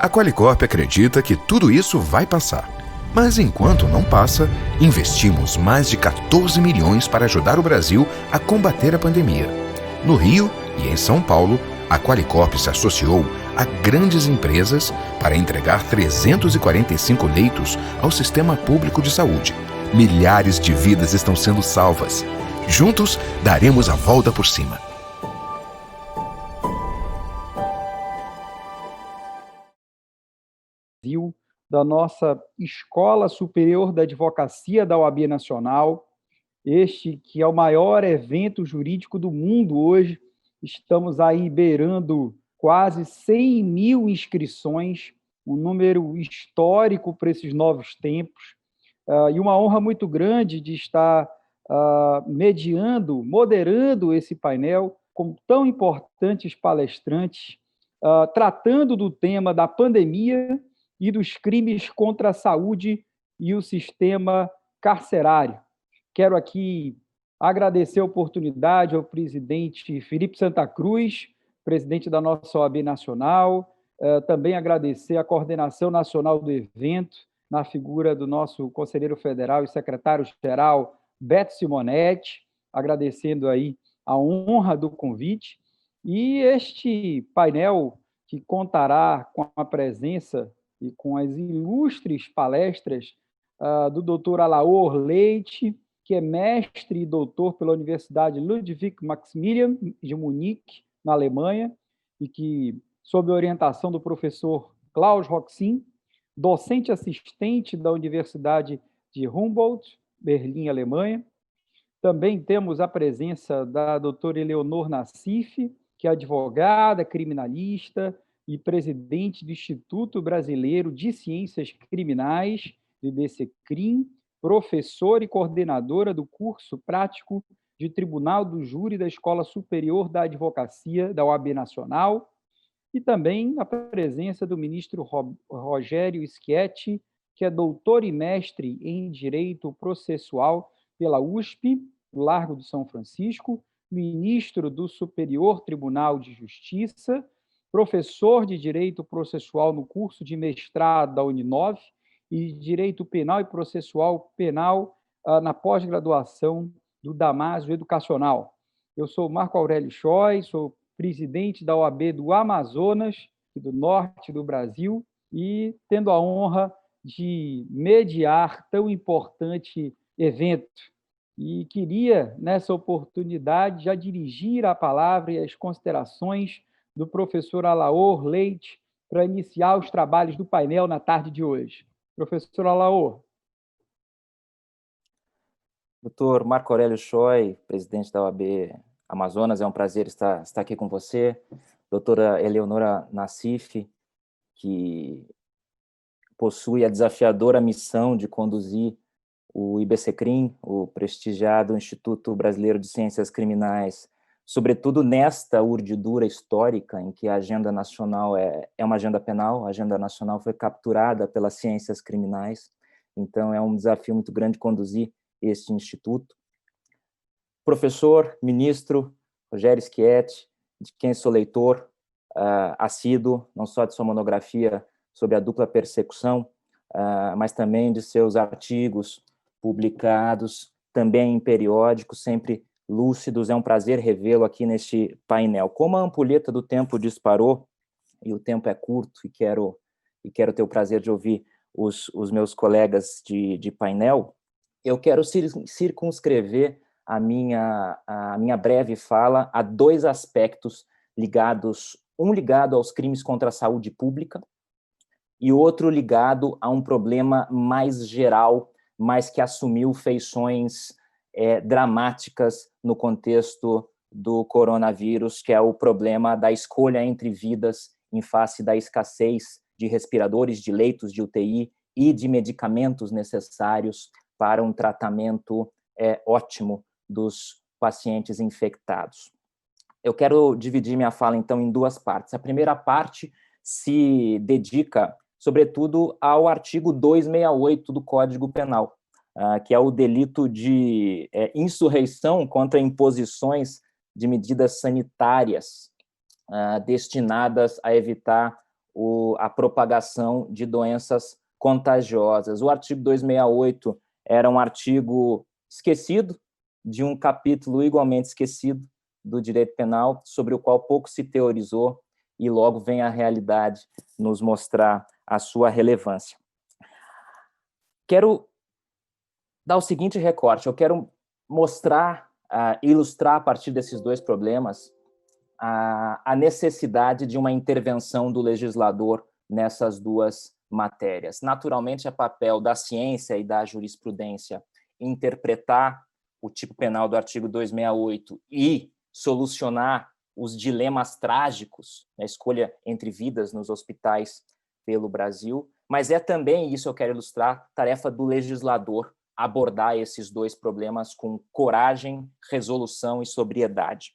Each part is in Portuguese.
A Qualicorp acredita que tudo isso vai passar. Mas enquanto não passa, investimos mais de 14 milhões para ajudar o Brasil a combater a pandemia. No Rio e em São Paulo, a Qualicorp se associou a grandes empresas para entregar 345 leitos ao sistema público de saúde. Milhares de vidas estão sendo salvas. Juntos, daremos a volta por cima. Da nossa Escola Superior da Advocacia da OAB Nacional, este que é o maior evento jurídico do mundo hoje. Estamos aí beirando quase 100 mil inscrições, um número histórico para esses novos tempos, e uma honra muito grande de estar mediando, moderando esse painel com tão importantes palestrantes, tratando do tema da pandemia e dos crimes contra a saúde e o sistema carcerário. Quero aqui agradecer a oportunidade ao presidente Felipe Santa Cruz, presidente da nossa OAB Nacional, também agradecer a coordenação nacional do evento, na figura do nosso conselheiro federal e secretário-geral Beto Simonetti, agradecendo aí a honra do convite. E este painel que contará com a presença e com as ilustres palestras do Dr. Alaor Leite, que é mestre e doutor pela Universidade Ludwig Maximilian de Munique, na Alemanha, e que, sob a orientação do professor Klaus Roxin, docente assistente da Universidade de Humboldt, Berlim, Alemanha. Também temos a presença da doutora Eleonor Nassif, que é advogada, criminalista e presidente do Instituto Brasileiro de Ciências Criminais, IBCCRIM, professora e coordenadora do curso prático de Tribunal do Júri da Escola Superior da Advocacia da OAB Nacional, e também a presença do ministro Rogério Schietti, que é doutor e mestre em Direito Processual pela USP, no Largo do São Francisco, ministro do Superior Tribunal de Justiça, professor de Direito Processual no curso de mestrado da Uninove e Direito Penal e Processual Penal na pós-graduação do Damásio Educacional. Eu sou Marco Aurélio Choi, sou presidente da OAB do Amazonas, do norte do Brasil, e tendo a honra de mediar tão importante evento. E queria, nessa oportunidade, já dirigir a palavra e as considerações do professor Alaor Leite para iniciar os trabalhos do painel na tarde de hoje. Professor Alaor. Doutor Marco Aurélio Choi, presidente da OAB Amazonas, é um prazer estar aqui com você. Doutora Eleonora Nassif, que possui a desafiadora missão de conduzir o IBCCRIM, o prestigiado Instituto Brasileiro de Ciências Criminais, sobretudo nesta urdidura histórica em que a agenda nacional é uma agenda penal, a agenda nacional foi capturada pelas ciências criminais, então é um desafio muito grande conduzir este instituto. Professor, ministro Rogério Schietti, de quem sou leitor assíduo, não só de sua monografia sobre a dupla persecução, mas também de seus artigos publicados, também em periódicos, sempre lúcidos. É um prazer revê-lo aqui neste painel. Como a ampulheta do tempo disparou, e o tempo é curto, e quero ter o prazer de ouvir os meus colegas de painel, eu quero circunscrever a minha breve fala a dois aspectos ligados, um ligado aos crimes contra a saúde pública e outro ligado a um problema mais geral, mas que assumiu feições dramáticas no contexto do coronavírus, que é o problema da escolha entre vidas em face da escassez de respiradores, de leitos de UTI e de medicamentos necessários para um tratamento ótimo dos pacientes infectados. Eu quero dividir minha fala, então, em duas partes. A primeira parte se dedica, sobretudo, ao artigo 268 do Código Penal, que é o delito de insurreição contra imposições de medidas sanitárias destinadas a evitar a propagação de doenças contagiosas. O artigo 268 era um artigo esquecido, de um capítulo igualmente esquecido do direito penal, sobre o qual pouco se teorizou, e logo vem a realidade nos mostrar a sua relevância. Quero dar o seguinte recorte, eu quero mostrar, ilustrar a partir desses dois problemas a necessidade de uma intervenção do legislador nessas duas matérias. Naturalmente, é papel da ciência e da jurisprudência interpretar o tipo penal do artigo 268 e solucionar os dilemas trágicos da escolha entre vidas nos hospitais pelo Brasil, mas é também, isso eu quero ilustrar, tarefa do legislador abordar esses dois problemas com coragem, resolução e sobriedade.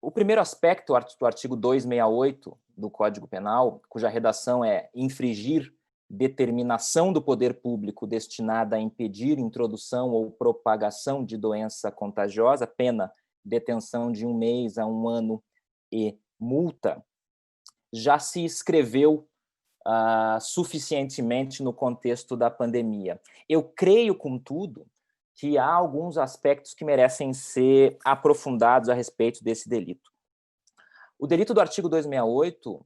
O primeiro aspecto do artigo 268 do Código Penal, cuja redação é infringir determinação do poder público destinada a impedir introdução ou propagação de doença contagiosa, pena detenção de 1 mês a 1 ano e multa, já se escreveu suficientemente no contexto da pandemia. Eu creio, contudo, que há alguns aspectos que merecem ser aprofundados a respeito desse delito. O delito do artigo 268,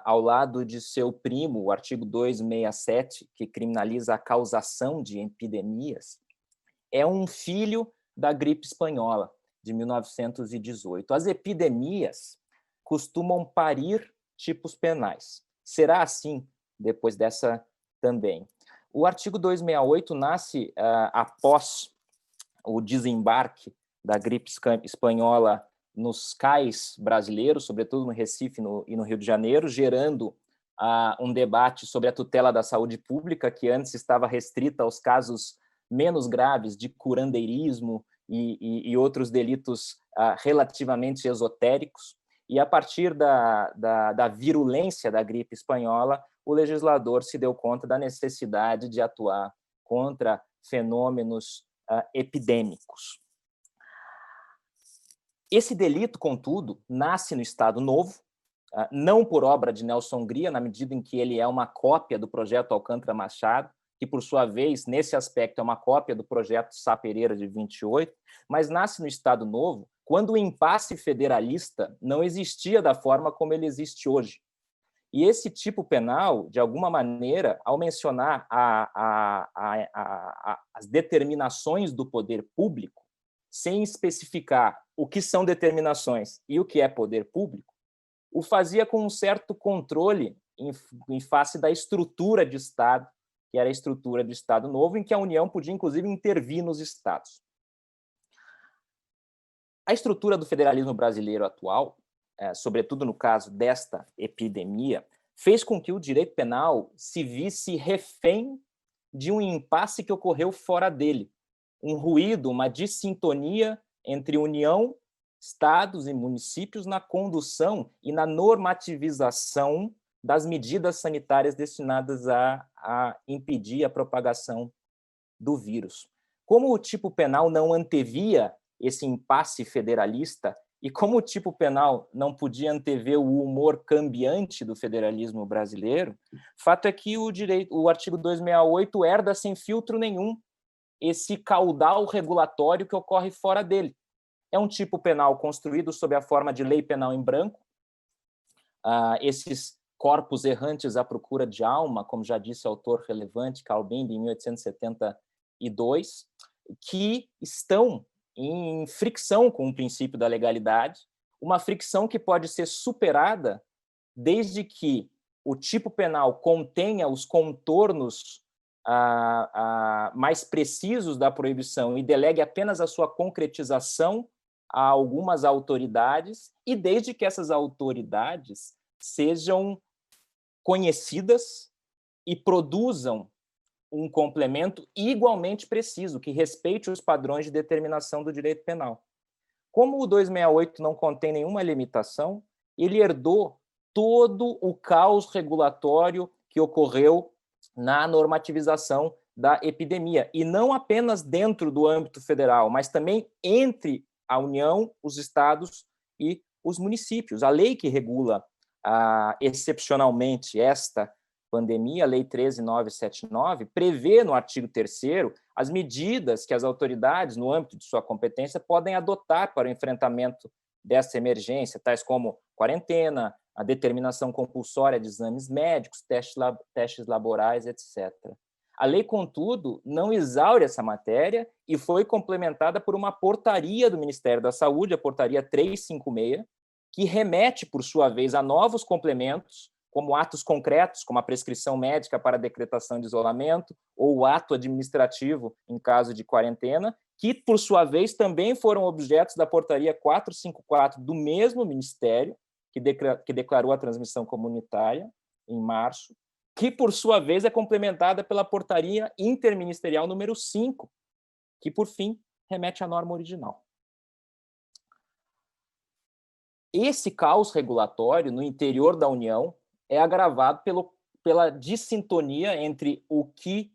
ao lado de seu primo, o artigo 267, que criminaliza a causação de epidemias, é um filho da gripe espanhola, de 1918. As epidemias costumam parir tipos penais. Será assim depois dessa também. O artigo 268 nasce após o desembarque da gripe espanhola nos cais brasileiros, sobretudo no Recife e no Rio de Janeiro, gerando um debate sobre a tutela da saúde pública, que antes estava restrita aos casos menos graves de curandeirismo e outros delitos relativamente esotéricos. E, a partir da virulência da gripe espanhola, o legislador se deu conta da necessidade de atuar contra fenômenos epidêmicos. Esse delito, contudo, nasce no Estado Novo, não por obra de Nelson Hungria, na medida em que ele é uma cópia do projeto Alcântara Machado, que, por sua vez, nesse aspecto, é uma cópia do projeto Sá Pereira de 28, mas nasce no Estado Novo quando o impasse federalista não existia da forma como ele existe hoje. E esse tipo penal, de alguma maneira, ao mencionar as determinações do poder público, sem especificar o que são determinações e o que é poder público, o fazia com um certo controle em face da estrutura de Estado, que era a estrutura do Estado Novo, em que a União podia, inclusive, intervir nos Estados. A estrutura do federalismo brasileiro atual, sobretudo no caso desta epidemia, fez com que o direito penal se visse refém de um impasse que ocorreu fora dele, um ruído, uma dissintonia entre União, Estados e municípios na condução e na normativização das medidas sanitárias destinadas a impedir a propagação do vírus. Como o tipo penal não antevia esse impasse federalista e como o tipo penal não podia antever o humor cambiante do federalismo brasileiro, fato é que o artigo 268 herda sem filtro nenhum esse caudal regulatório que ocorre fora dele. É um tipo penal construído sob a forma de lei penal em branco. Esses corpos errantes à procura de alma, como já disse o autor relevante, Calbin, em 1872, que estão em fricção com o princípio da legalidade, uma fricção que pode ser superada desde que o tipo penal contenha os contornos mais precisos da proibição e delegue apenas a sua concretização a algumas autoridades, e desde que essas autoridades sejam conhecidas e produzam um complemento igualmente preciso, que respeite os padrões de determinação do direito penal. Como o 268 não contém nenhuma limitação, ele herdou todo o caos regulatório que ocorreu na normativização da epidemia, e não apenas dentro do âmbito federal, mas também entre a União, os estados e os municípios. A lei que regula excepcionalmente esta pandemia, a Lei 13.979, prevê no artigo 3º as medidas que as autoridades, no âmbito de sua competência, podem adotar para o enfrentamento dessa emergência, tais como quarentena, a determinação compulsória de exames médicos, testes laborais, etc. A lei, contudo, não exaure essa matéria e foi complementada por uma portaria do Ministério da Saúde, a portaria 356, que remete, por sua vez, a novos complementos, como atos concretos, como a prescrição médica para a decretação de isolamento, ou o ato administrativo em caso de quarentena, que, por sua vez, também foram objetos da portaria 454 do mesmo Ministério, que declarou a transmissão comunitária em março, que, por sua vez, é complementada pela portaria interministerial número 5, que, por fim, remete à norma original. Esse caos regulatório no interior da União é agravado pela dissintonia entre o que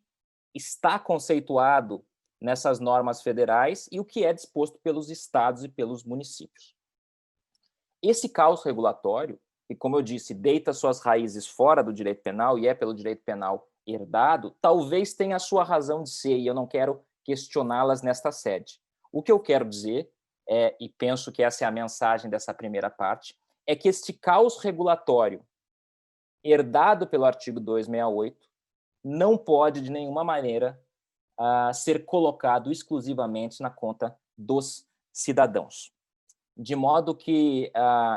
está conceituado nessas normas federais e o que é disposto pelos estados e pelos municípios. Esse caos regulatório, que, como eu disse, deita suas raízes fora do direito penal e é pelo direito penal herdado, talvez tenha a sua razão de ser, e eu não quero questioná-las nesta sede. O que eu quero dizer, e penso que essa é a mensagem dessa primeira parte, é que este caos regulatório herdado pelo artigo 268 não pode, de nenhuma maneira, ser colocado exclusivamente na conta dos cidadãos. De modo que,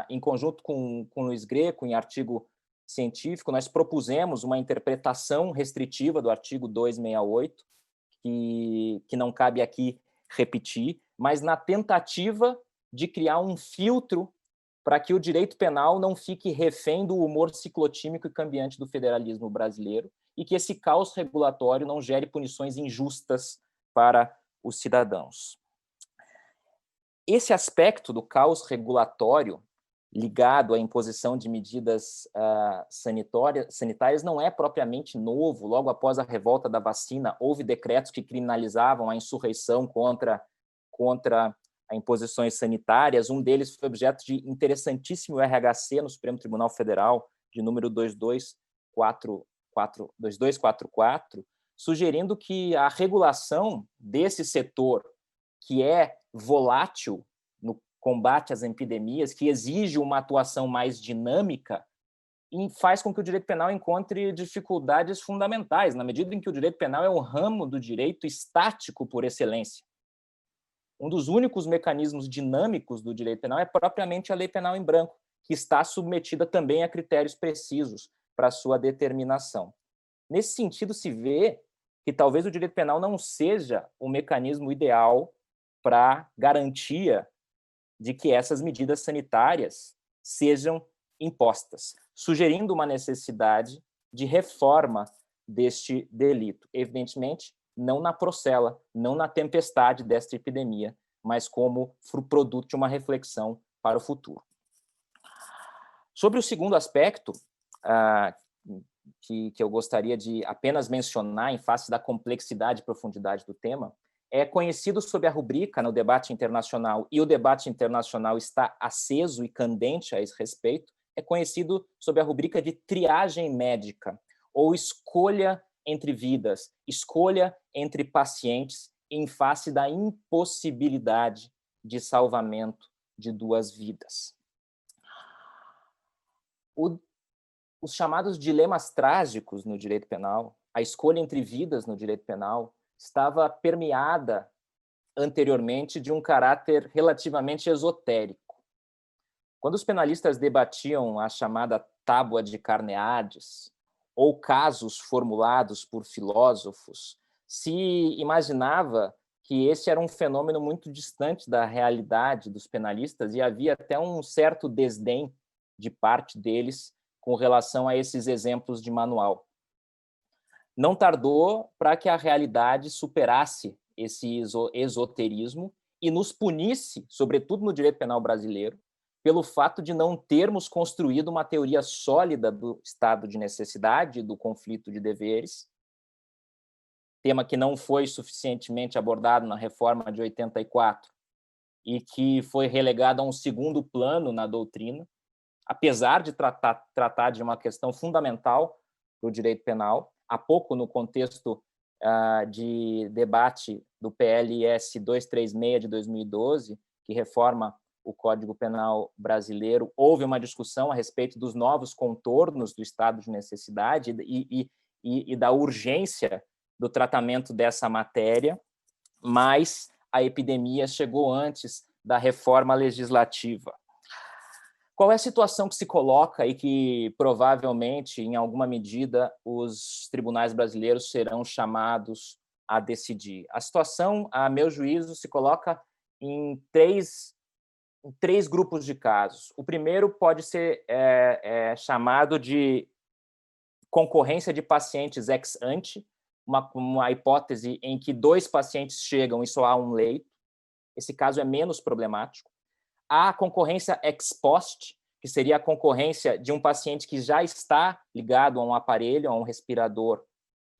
em conjunto com Luiz Greco, em artigo científico, nós propusemos uma interpretação restritiva do artigo 268, que não cabe aqui repetir, mas na tentativa de criar um filtro para que o direito penal não fique refém do humor ciclotímico e cambiante do federalismo brasileiro e que esse caos regulatório não gere punições injustas para os cidadãos. Esse aspecto do caos regulatório ligado à imposição de medidas sanitárias não é propriamente novo. Logo após a revolta da vacina, houve decretos que criminalizavam a insurreição contra imposições sanitárias. Um deles foi objeto de interessantíssimo RHC no Supremo Tribunal Federal, de número 2244, sugerindo que a regulação desse setor, que é volátil no combate às epidemias, que exige uma atuação mais dinâmica, e faz com que o direito penal encontre dificuldades fundamentais, na medida em que o direito penal é um ramo do direito estático por excelência. Um dos únicos mecanismos dinâmicos do direito penal é propriamente a lei penal em branco, que está submetida também a critérios precisos para sua determinação. Nesse sentido, se vê que talvez o direito penal não seja o mecanismo ideal para garantia de que essas medidas sanitárias sejam impostas, sugerindo uma necessidade de reforma deste delito. Evidentemente, não na procela, não na tempestade desta epidemia, mas como produto de uma reflexão para o futuro. Sobre o segundo aspecto, que eu gostaria de apenas mencionar em face da complexidade e profundidade do tema, é conhecido sob a rubrica no debate internacional, e o debate internacional está aceso e candente a esse respeito, é conhecido sob a rubrica de triagem médica, ou escolha entre vidas, escolha entre pacientes em face da impossibilidade de salvamento de duas vidas. Os chamados dilemas trágicos no direito penal, a escolha entre vidas no direito penal, estava permeada anteriormente de um caráter relativamente esotérico. Quando os penalistas debatiam a chamada tábua de Carneades, ou casos formulados por filósofos, se imaginava que esse era um fenômeno muito distante da realidade dos penalistas e havia até um certo desdém de parte deles com relação a esses exemplos de manual. Não tardou para que a realidade superasse esse esoterismo e nos punisse, sobretudo no direito penal brasileiro, pelo fato de não termos construído uma teoria sólida do estado de necessidade, do conflito de deveres, tema que não foi suficientemente abordado na reforma de 84 e que foi relegado a um segundo plano na doutrina, apesar de tratar de uma questão fundamental para o direito penal. Há pouco, no contexto de debate do PLS 236 de 2012, que reforma o Código Penal brasileiro, houve uma discussão a respeito dos novos contornos do estado de necessidade e da urgência do tratamento dessa matéria, mas a epidemia chegou antes da reforma legislativa. Qual é a situação que se coloca e que, provavelmente, em alguma medida, os tribunais brasileiros serão chamados a decidir? A situação, a meu juízo, se coloca em três grupos de casos. O primeiro pode ser chamado de concorrência de pacientes ex ante, uma hipótese em que 2 pacientes chegam e só há um leito. Esse caso é menos problemático. Há a concorrência ex post, que seria a concorrência de um paciente que já está ligado a um aparelho, a um respirador,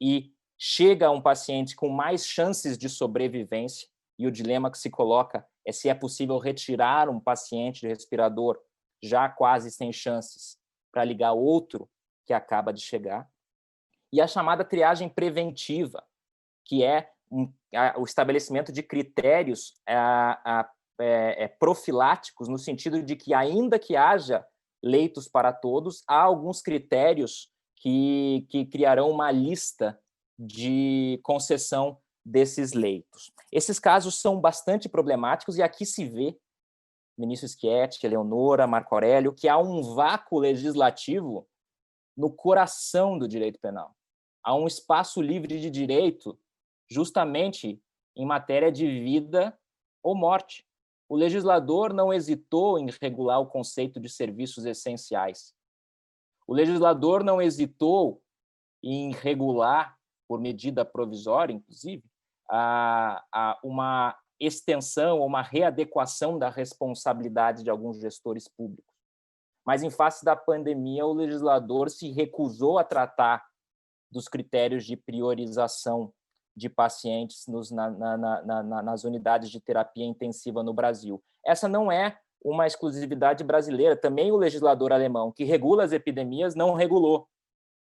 e chega a um paciente com mais chances de sobrevivência, e o dilema que se coloca é se é possível retirar um paciente de respirador já quase sem chances para ligar outro que acaba de chegar. E a chamada triagem preventiva, que é o estabelecimento de critérios profiláticos, no sentido de que, ainda que haja leitos para todos, há alguns critérios que criarão uma lista de concessão desses leitos. Esses casos são bastante problemáticos, e aqui se vê, ministro Schietti, Eleonora, Marco Aurélio, que há um vácuo legislativo no coração do direito penal. Há um espaço livre de direito justamente em matéria de vida ou morte. O legislador não hesitou em regular o conceito de serviços essenciais. O legislador não hesitou em regular, por medida provisória, inclusive, uma extensão ou uma readequação da responsabilidade de alguns gestores públicos. Mas, em face da pandemia, o legislador se recusou a tratar dos critérios de priorização de pacientes nas unidades de terapia intensiva no Brasil. Essa não é uma exclusividade brasileira. Também o legislador alemão, que regula as epidemias, não regulou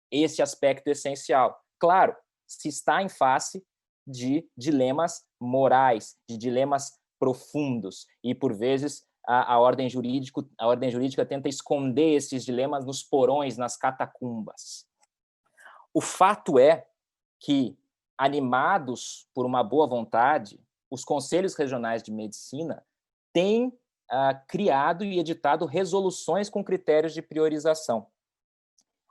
esse aspecto essencial. Claro, se está em face de dilemas morais, de dilemas profundos, e, por vezes, a ordem jurídica tenta esconder esses dilemas nos porões, nas catacumbas. O fato é que, animados por uma boa vontade, os conselhos regionais de medicina têm criado e editado resoluções com critérios de priorização.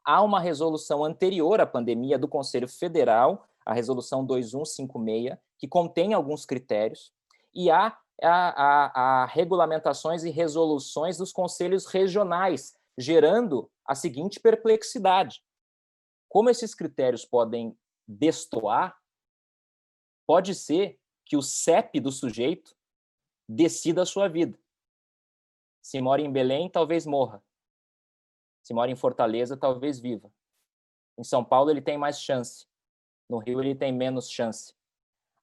Há uma resolução anterior à pandemia do Conselho Federal, a resolução 2156, que contém alguns critérios, e há regulamentações e resoluções dos conselhos regionais, gerando a seguinte perplexidade. Como esses critérios podem destoar, pode ser que o CEP do sujeito decida a sua vida. Se mora em Belém, talvez morra. Se mora em Fortaleza, talvez viva. Em São Paulo, ele tem mais chance. No Rio, ele tem menos chance.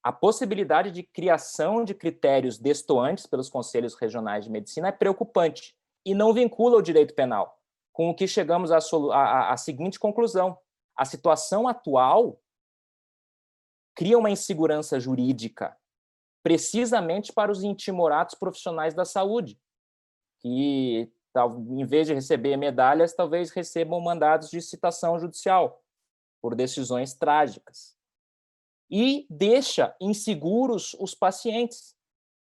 A possibilidade de criação de critérios destoantes pelos conselhos regionais de medicina é preocupante e não vincula o direito penal, com o que chegamos à seguinte conclusão. A situação atual cria uma insegurança jurídica precisamente para os intimorados profissionais da saúde, que, em vez de receber medalhas, talvez recebam mandados de citação judicial por decisões trágicas. E deixa inseguros os pacientes,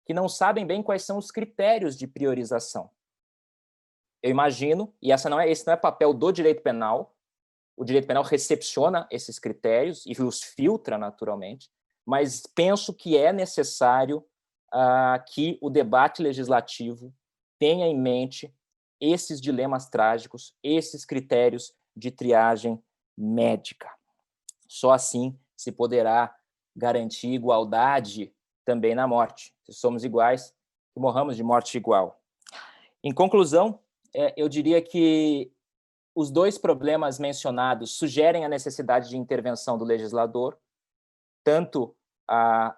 que não sabem bem quais são os critérios de priorização. Eu imagino, e esse não é papel do direito penal, o direito penal recepciona esses critérios e os filtra naturalmente, mas penso que é necessário que o debate legislativo tenha em mente esses dilemas trágicos, esses critérios de triagem médica. Só assim se poderá garantir igualdade também na morte. Se somos iguais, que morramos de morte igual. Em conclusão, eu diria que os 2 problemas mencionados sugerem a necessidade de intervenção do legislador, tanto para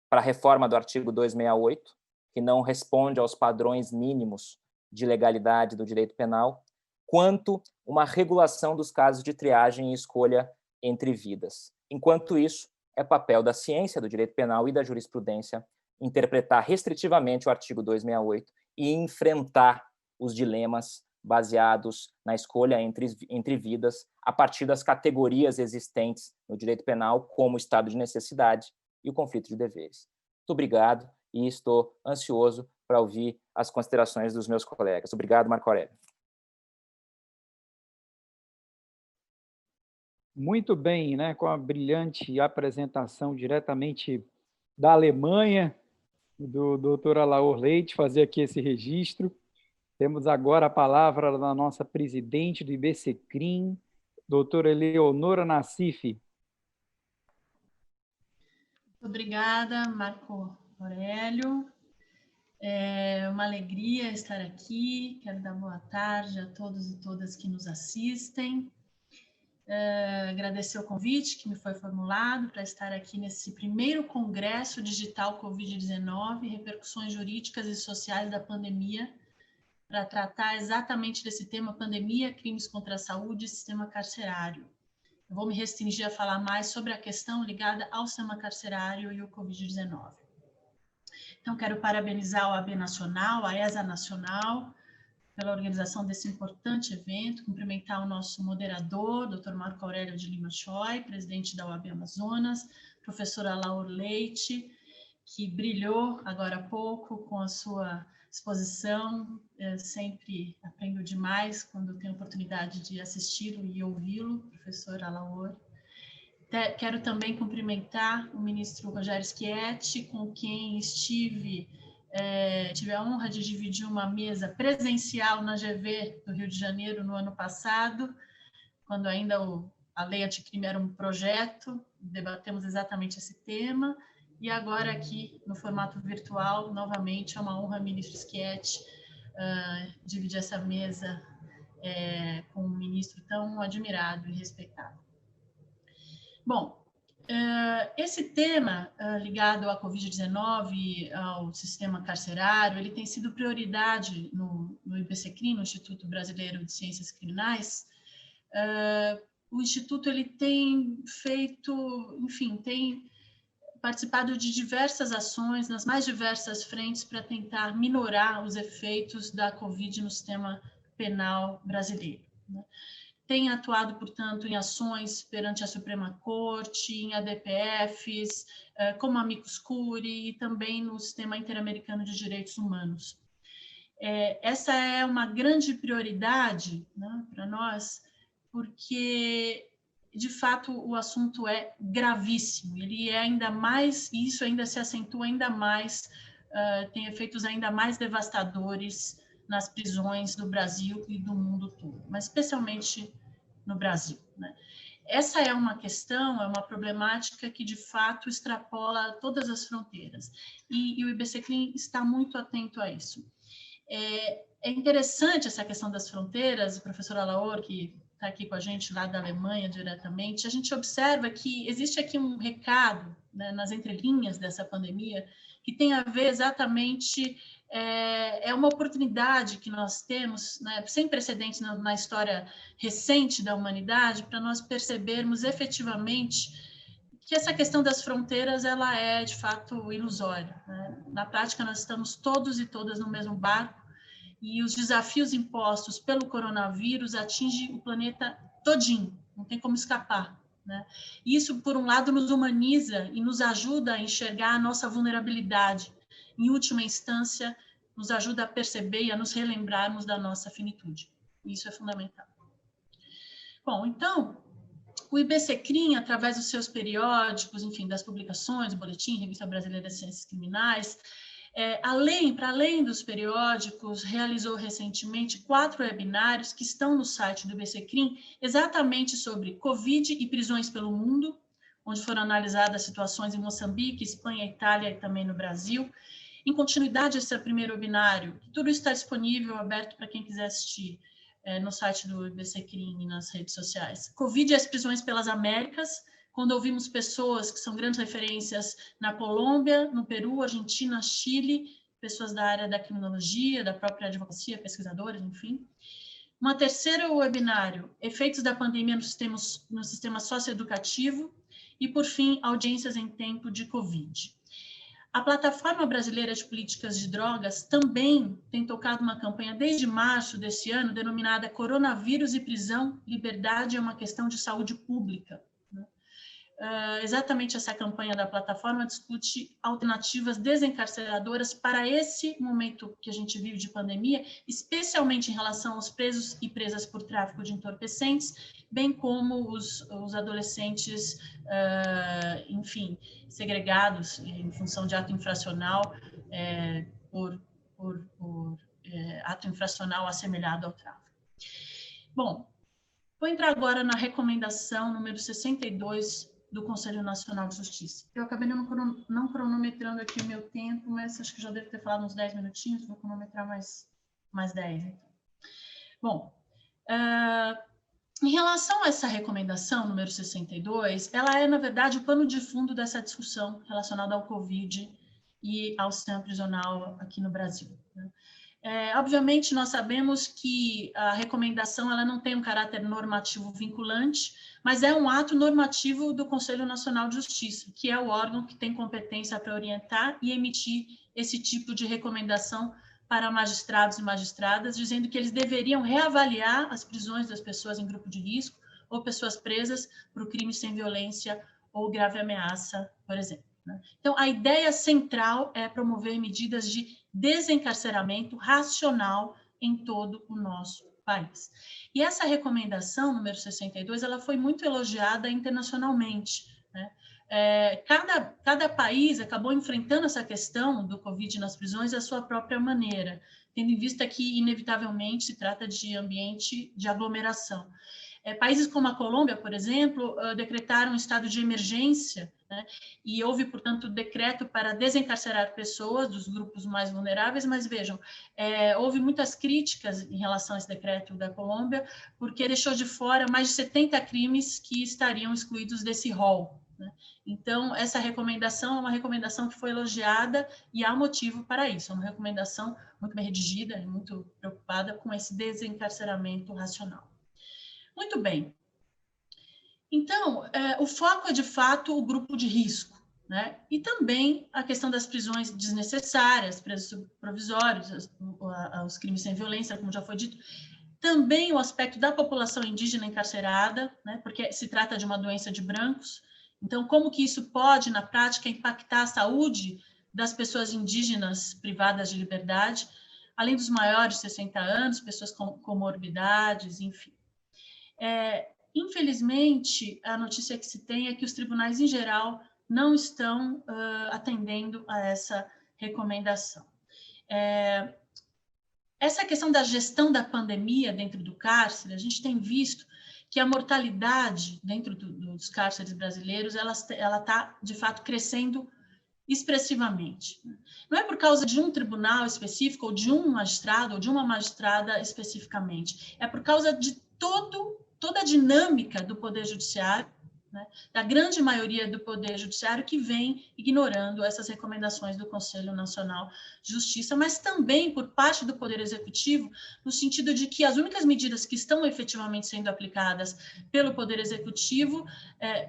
a reforma do artigo 268, que não responde aos padrões mínimos de legalidade do direito penal, quanto uma regulação dos casos de triagem e escolha entre vidas. Enquanto isso, é papel da ciência do direito penal e da jurisprudência interpretar restritivamente o artigo 268 e enfrentar os dilemas baseados na escolha entre vidas a partir das categorias existentes no direito penal, como o estado de necessidade e o conflito de deveres. Muito obrigado e estou ansioso para ouvir as considerações dos meus colegas. Obrigado, Marco Aurélio. Muito bem, né? Com a brilhante apresentação diretamente da Alemanha, do Dr. Alaor Leite, fazer aqui esse registro. Temos agora a palavra da nossa presidente do IBCCRIM, doutora Eleonora Nassif. Obrigada, Marco Aurélio. É uma alegria estar aqui. Quero dar boa tarde a todos e todas que nos assistem. Agradecer o convite que me foi formulado para estar aqui nesse primeiro Congresso Digital Covid-19, repercussões jurídicas e sociais da pandemia, para tratar exatamente desse tema, pandemia, crimes contra a saúde e sistema carcerário. Eu vou me restringir a falar mais sobre a questão ligada ao sistema carcerário e o Covid-19. Então, quero parabenizar a OAB Nacional, a ESA Nacional, pela organização desse importante evento, cumprimentar o nosso moderador, Dr. Marco Aurélio de Lima Choi, presidente da OAB Amazonas, professora Alaor Leite, que brilhou agora há pouco com a sua exposição. Eu sempre aprendo demais quando tenho a oportunidade de assisti-lo e ouvi-lo, professor Alaor. Quero também cumprimentar o ministro Rogério Schietti, com quem tive a honra de dividir uma mesa presencial na GV do Rio de Janeiro no ano passado, quando ainda a lei anticrime era um projeto, debatemos exatamente esse tema, e agora aqui no formato virtual, novamente, é uma honra, ministro Schietti, dividir essa mesa com um ministro tão admirado e respeitado. Bom, esse tema ligado à Covid-19, ao sistema carcerário, ele tem sido prioridade no IBCCRIM, no Instituto Brasileiro de Ciências Criminais. O Instituto ele tem feito, enfim, tem participado de diversas ações nas mais diversas frentes para tentar minorar os efeitos da Covid no sistema penal brasileiro, né? Tem atuado, portanto, em ações perante a Suprema Corte, em ADPFs, como amicus curiae e também no Sistema Interamericano de Direitos Humanos. Essa é uma grande prioridade, né, para nós, porque, de fato, o assunto é gravíssimo. Ele é ainda mais, e isso ainda se acentua ainda mais, tem efeitos ainda mais devastadores nas prisões do Brasil e do mundo todo, mas especialmente no Brasil, né? Essa é uma questão, é uma problemática que, de fato, extrapola todas as fronteiras, e o IBCCRIM está muito atento a isso. É interessante essa questão das fronteiras, o professor Alaor, que está aqui com a gente lá da Alemanha diretamente, a gente observa que existe aqui um recado, né, nas entrelinhas dessa pandemia, que tem a ver exatamente, é uma oportunidade que nós temos, né, sem precedentes na história recente da humanidade, para nós percebermos efetivamente que essa questão das fronteiras ela é, de fato, ilusória, né? Na prática, nós estamos todos e todas no mesmo barco, e os desafios impostos pelo coronavírus atingem o planeta todinho, não tem como escapar, né? Isso, por um lado, nos humaniza e nos ajuda a enxergar a nossa vulnerabilidade. Em última instância, nos ajuda a perceber e a nos relembrarmos da nossa finitude. Isso é fundamental. Bom, então, o IBCCRIM, através dos seus periódicos, enfim, das publicações, boletim, Revista Brasileira de Ciências Criminais, para além dos periódicos, realizou recentemente 4 webinários que estão no site do IBCCRIM, exatamente sobre Covid e prisões pelo mundo, onde foram analisadas situações em Moçambique, Espanha, Itália e também no Brasil. Em continuidade a esse primeiro webinário, tudo está disponível, aberto para quem quiser assistir, no site do IBCCRIM e nas redes sociais. Covid e as prisões pelas Américas, quando ouvimos pessoas que são grandes referências na Colômbia, no Peru, Argentina, Chile, pessoas da área da criminologia, da própria advocacia, pesquisadores, enfim. Uma terceira webinário, efeitos da pandemia no sistema socioeducativo. E, por fim, audiências em tempo de Covid. A Plataforma Brasileira de Políticas de Drogas também tem tocado uma campanha desde março desse ano, denominada Coronavírus e Prisão, Liberdade é uma Questão de Saúde Pública. Exatamente essa campanha da plataforma discute alternativas desencarceradoras para esse momento que a gente vive de pandemia, especialmente em relação aos presos e presas por tráfico de entorpecentes, bem como os adolescentes, enfim, segregados em função de ato infracional, por ato infracional assemelhado ao tráfico. Bom, vou entrar agora na recomendação número 62 do Conselho Nacional de Justiça. Eu acabei não cronometrando aqui o meu tempo, mas acho que já devo ter falado uns 10 minutinhos, vou cronometrar mais 10. Então. Bom, em relação a essa recomendação, número 62, ela é, na verdade, o pano de fundo dessa discussão relacionada ao Covid e ao sistema prisional aqui no Brasil. Obviamente, nós sabemos que a recomendação ela não tem um caráter normativo vinculante, mas é um ato normativo do Conselho Nacional de Justiça, que é o órgão que tem competência para orientar e emitir esse tipo de recomendação para magistrados e magistradas, dizendo que eles deveriam reavaliar as prisões das pessoas em grupo de risco ou pessoas presas por crime sem violência ou grave ameaça, por exemplo. Então, a ideia central é promover medidas de desencarceramento racional em todo o nosso país. E essa recomendação, número 62, ela foi muito elogiada internacionalmente, né? Cada país acabou enfrentando essa questão do Covid nas prisões à sua própria maneira, tendo em vista que, inevitavelmente, se trata de ambiente de aglomeração. Países como a Colômbia, por exemplo, decretaram um estado de emergência, né? E houve, portanto, decreto para desencarcerar pessoas dos grupos mais vulneráveis, mas vejam, houve muitas críticas em relação a esse decreto da Colômbia, porque deixou de fora mais de 70 crimes que estariam excluídos desse rol, né? Então, essa recomendação é uma recomendação que foi elogiada e há motivo para isso, é uma recomendação muito bem redigida e muito preocupada com esse desencarceramento racional. Muito bem. Então, o foco é, de fato, o grupo de risco, né? E também a questão das prisões desnecessárias, presos provisórios, os crimes sem violência, como já foi dito. Também o aspecto da população indígena encarcerada, né? Porque se trata de uma doença de brancos. Então, como que isso pode, na prática, impactar a saúde das pessoas indígenas privadas de liberdade, além dos maiores de 60 anos, pessoas com comorbidades, enfim. Infelizmente, a notícia que se tem é que os tribunais, em geral, não estão atendendo a essa recomendação. Essa questão da gestão da pandemia dentro do cárcere, a gente tem visto que a mortalidade dentro dos cárceres brasileiros, ela está, de fato, crescendo expressivamente. Não é por causa de um tribunal específico, ou de um magistrado, ou de uma magistrada especificamente. É por causa de toda a dinâmica do Poder Judiciário, né, da grande maioria do Poder Judiciário que vem ignorando essas recomendações do Conselho Nacional de Justiça, mas também por parte do Poder Executivo, no sentido de que as únicas medidas que estão efetivamente sendo aplicadas pelo Poder Executivo,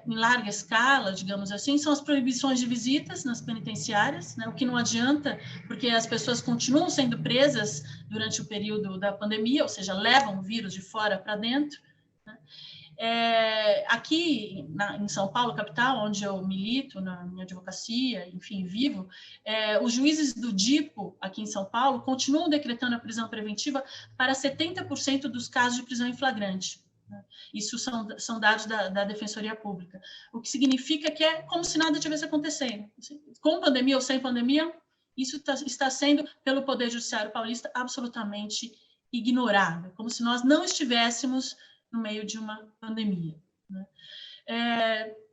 em larga escala, digamos assim, são as proibições de visitas nas penitenciárias, né, o que não adianta, porque as pessoas continuam sendo presas durante o período da pandemia, ou seja, levam o vírus de fora para dentro, né? Aqui em São Paulo, capital, onde eu milito na minha advocacia, enfim, vivo, os juízes do DIPO, aqui em São Paulo, continuam decretando a prisão preventiva para 70% dos casos de prisão em flagrante. Isso são dados da Defensoria Pública, o que significa que é como se nada tivesse acontecendo. Com pandemia ou sem pandemia, isso está sendo, pelo Poder Judiciário paulista, absolutamente ignorado, como se nós não estivéssemos no meio de uma pandemia, né?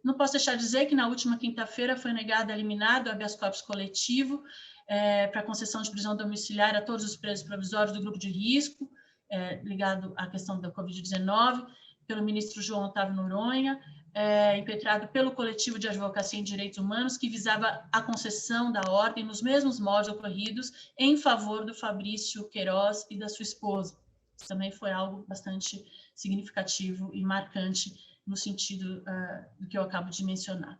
Não posso deixar de dizer que na última quinta-feira foi negado, eliminado o habeas corpus coletivo para concessão de prisão domiciliar a todos os presos provisórios do grupo de risco, ligado à questão da Covid-19, pelo ministro João Otávio Noronha, impetrado pelo Coletivo de Advocacia em Direitos Humanos, que visava a concessão da ordem nos mesmos moldes ocorridos em favor do Fabrício Queiroz e da sua esposa. Isso também foi algo bastante significativo e marcante no sentido do que eu acabo de mencionar.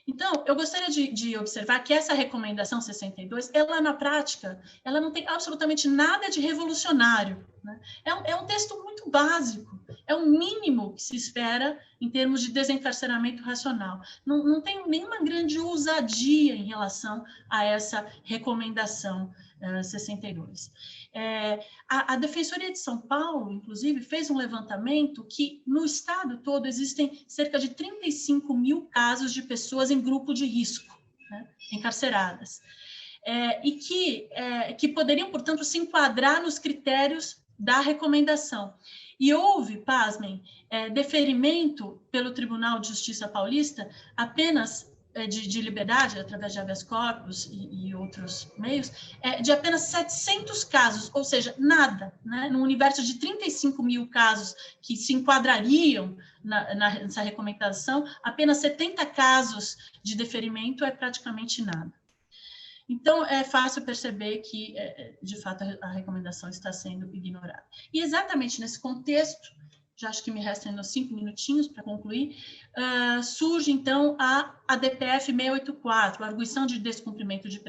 Então, eu gostaria de observar que essa recomendação 62, ela na prática, ela não tem absolutamente nada de revolucionário, né? É um texto muito básico, é o mínimo que se espera em termos de desencarceramento racional. Não tem nenhuma grande ousadia em relação a essa recomendação 62. A Defensoria de São Paulo, inclusive, fez um levantamento que no estado todo existem cerca de 35 mil casos de pessoas em grupo de risco, né, encarceradas, e que poderiam, portanto, se enquadrar nos critérios da recomendação. E houve, pasmem, deferimento pelo Tribunal de Justiça Paulista apenas de liberdade, através de habeas corpus e outros meios, de apenas 700 casos, ou seja, nada, né? No universo de 35 mil casos que se enquadrariam nessa recomendação, apenas 70 casos de deferimento é praticamente nada. Então, é fácil perceber que, de fato, a recomendação está sendo ignorada. E exatamente nesse contexto, já acho que me restam ainda 5 minutinhos para concluir, surge, então, a DPF 684, a arguição de descumprimento de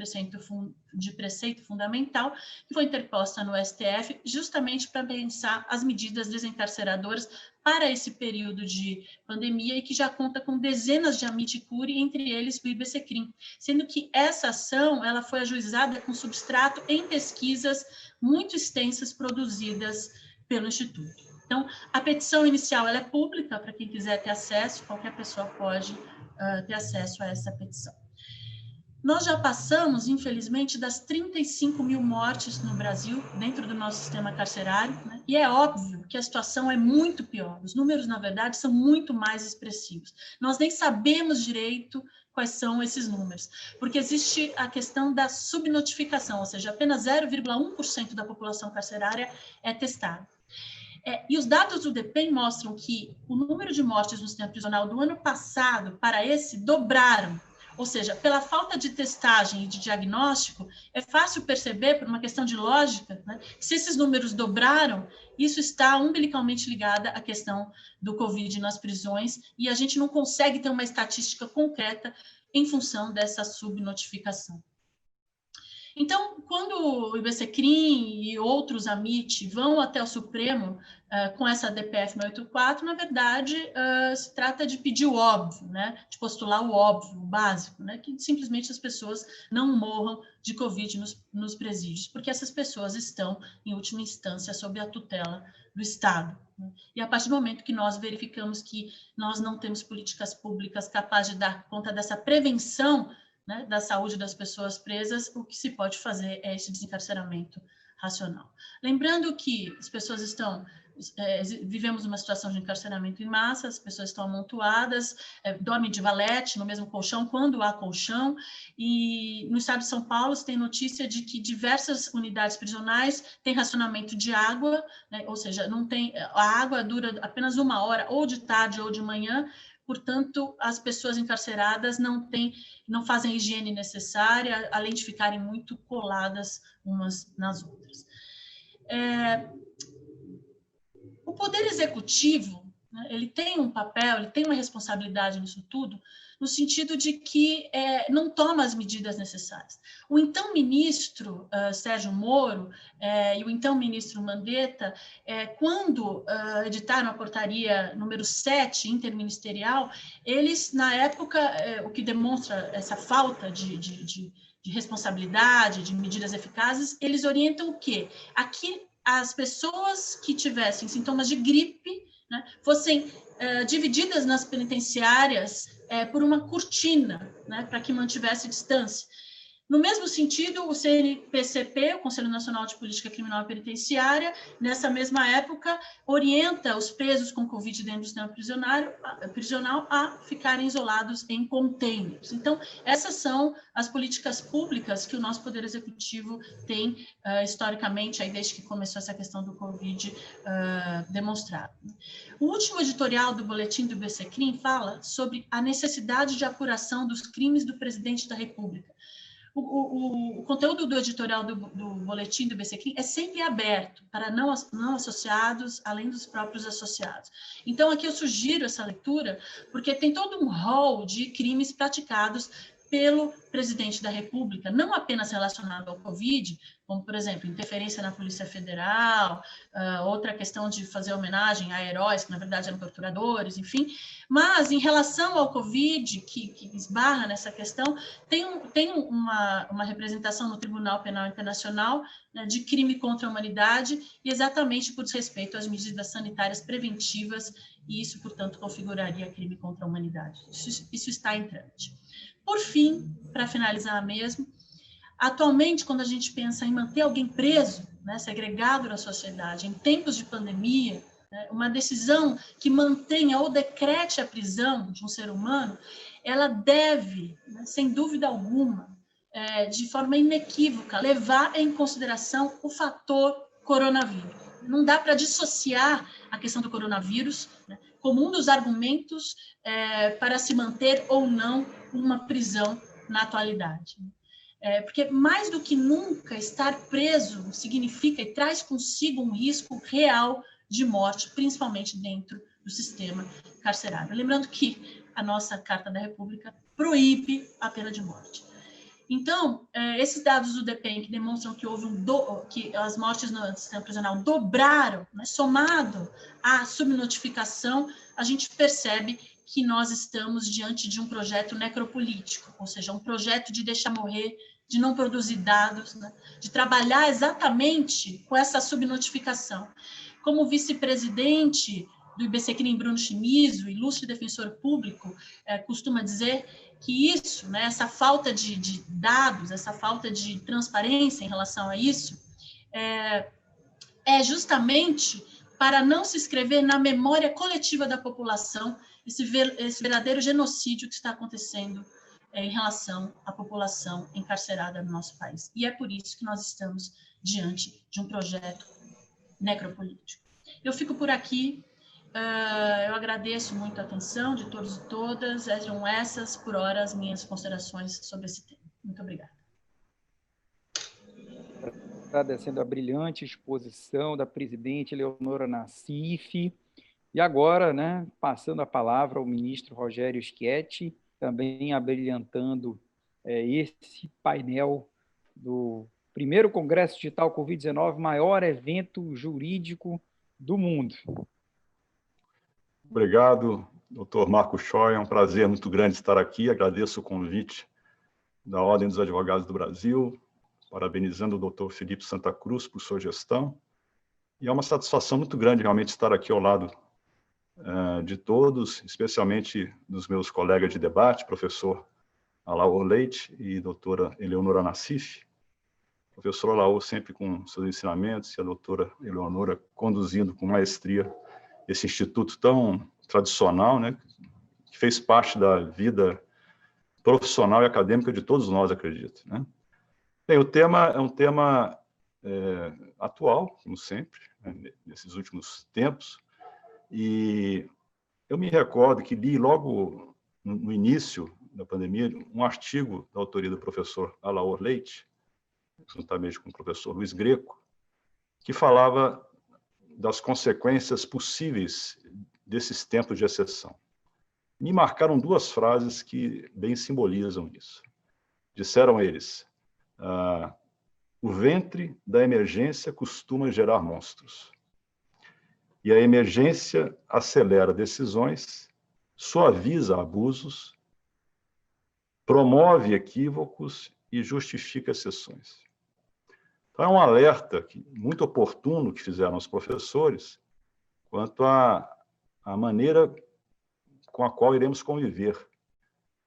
preceito fundamental, que foi interposta no STF justamente para pensar as medidas desencarceradoras para esse período de pandemia e que já conta com dezenas de amiticuri, entre eles o IBCCRIM, sendo que essa ação ela foi ajuizada com substrato em pesquisas muito extensas produzidas pelo Instituto. Então, a petição inicial ela é pública para quem quiser ter acesso, qualquer pessoa pode ter acesso a essa petição. Nós já passamos, infelizmente, das 35 mil mortes no Brasil, dentro do nosso sistema carcerário, né? E é óbvio que a situação é muito pior. Os números, na verdade, são muito mais expressivos. Nós nem sabemos direito quais são esses números, porque existe a questão da subnotificação, ou seja, apenas 0,1% da população carcerária é testada. E os dados do DEPEN mostram que o número de mortes no sistema prisional do ano passado para esse dobraram. Ou seja, pela falta de testagem e de diagnóstico, é fácil perceber, por uma questão de lógica, né, que se esses números dobraram, isso está umbilicalmente ligado à questão do Covid nas prisões, e a gente não consegue ter uma estatística concreta em função dessa subnotificação. Então, quando o IBCCRIM e outros AMIT vão até o Supremo com essa DPF 684, na verdade, se trata de pedir o óbvio, né? De postular o óbvio, o básico, né? Que simplesmente as pessoas não morram de Covid nos presídios, porque essas pessoas estão, em última instância, sob a tutela do Estado. Né? E a partir do momento que nós verificamos que nós não temos políticas públicas capazes de dar conta dessa prevenção, né, da saúde das pessoas presas, o que se pode fazer é esse desencarceramento racional. Lembrando que as pessoas estão... vivemos uma situação de encarceramento em massa, as pessoas estão amontoadas, dormem de valete no mesmo colchão, quando há colchão, e no estado de São Paulo se tem notícia de que diversas unidades prisionais têm racionamento de água, né, ou seja, não tem, a água dura apenas 1 hora, ou de tarde ou de manhã, portanto, as pessoas encarceradas não fazem a higiene necessária, além de ficarem muito coladas umas nas outras. O Poder Executivo, né, ele tem um papel, ele tem uma responsabilidade nisso tudo, no sentido de que não toma as medidas necessárias. O então ministro Sérgio Moro e o então ministro Mandetta, quando editaram a portaria número 7 interministerial, eles, na época, o que demonstra essa falta de responsabilidade, de medidas eficazes, eles orientam o quê? Aqui, as pessoas que tivessem sintomas de gripe, né, fossem divididas nas penitenciárias por uma cortina, né, para que mantivesse distância. No mesmo sentido, o CNPCP, o Conselho Nacional de Política Criminal e Penitenciária, nessa mesma época, orienta os presos com Covid dentro do sistema prisional a ficarem isolados em containers. Então, essas são as políticas públicas que o nosso Poder Executivo tem, historicamente, aí desde que começou essa questão do Covid, demonstrado. O último editorial do boletim do BCCRIM fala sobre a necessidade de apuração dos crimes do presidente da República. O conteúdo do editorial do boletim do BCCRIM é sempre aberto para não associados, além dos próprios associados. Então, aqui eu sugiro essa leitura, porque tem todo um rol de crimes praticados pelo presidente da República, não apenas relacionado ao Covid, como, por exemplo, interferência na Polícia Federal, outra questão de fazer homenagem a heróis, que na verdade eram torturadores, enfim, mas em relação ao Covid, que esbarra nessa questão, tem uma representação no Tribunal Penal Internacional, né, de crime contra a humanidade, e exatamente por desrespeito às medidas sanitárias preventivas, e isso, portanto, configuraria crime contra a humanidade. Isso está em trâmite. Por fim, para finalizar mesmo, atualmente, quando a gente pensa em manter alguém preso, né, segregado da sociedade, em tempos de pandemia, né, uma decisão que mantenha ou decrete a prisão de um ser humano, ela deve, né, sem dúvida alguma, de forma inequívoca, levar em consideração o fator coronavírus. Não dá para dissociar a questão do coronavírus, né, como um dos argumentos para se manter ou não uma prisão na atualidade. Porque mais do que nunca estar preso significa e traz consigo um risco real de morte, principalmente dentro do sistema carcerário. Lembrando que a nossa Carta da República proíbe a pena de morte. Então, esses dados do DPEM que demonstram que houve que as mortes no sistema prisional dobraram, né, somado à subnotificação, a gente percebe que nós estamos diante de um projeto necropolítico, ou seja, um projeto de deixar morrer, de não produzir dados, né, de trabalhar exatamente com essa subnotificação. Como vice-presidente do IBCCRIM, Bruno Chimizo, ilustre defensor público, costuma dizer que isso, né, essa falta de dados, essa falta de transparência em relação a isso, é justamente para não se escrever na memória coletiva da população esse verdadeiro genocídio que está acontecendo em relação à população encarcerada no nosso país. E é por isso que nós estamos diante de um projeto necropolítico. Eu fico por aqui. Eu agradeço muito a atenção de todos e todas. Eram essas, por hora, as minhas considerações sobre esse tema. Muito obrigada. Agradecendo a brilhante exposição da presidente Eleonora Nassif. E agora, né, passando a palavra ao ministro Rogério Schietti, também abrilhantando esse painel do primeiro Congresso Digital Covid-19, maior evento jurídico do mundo. Obrigado, doutor Marco Schoi. É um prazer muito grande estar aqui. Agradeço o convite da Ordem dos Advogados do Brasil, parabenizando o doutor Felipe Santa Cruz por sua gestão. E é uma satisfação muito grande realmente estar aqui ao lado de todos, especialmente dos meus colegas de debate, professor Alaor Leite e doutora Eleonora Nassif. Professor Alaor sempre com seus ensinamentos e a doutora Eleonora conduzindo com maestria esse instituto tão tradicional, né, que fez parte da vida profissional e acadêmica de todos nós, acredito, né? Bem, o tema é um tema atual, como sempre, né, nesses últimos tempos, e eu me recordo que li logo no início da pandemia um artigo da autoria do professor Alaor Leite, juntamente com o professor Luiz Greco, que falava das consequências possíveis desses tempos de exceção. Me marcaram duas frases que bem simbolizam isso. Disseram eles: o ventre da emergência costuma gerar monstros. E a emergência acelera decisões, suaviza abusos, promove equívocos e justifica exceções. Então, é um alerta muito oportuno que fizeram os professores quanto à maneira com a qual iremos conviver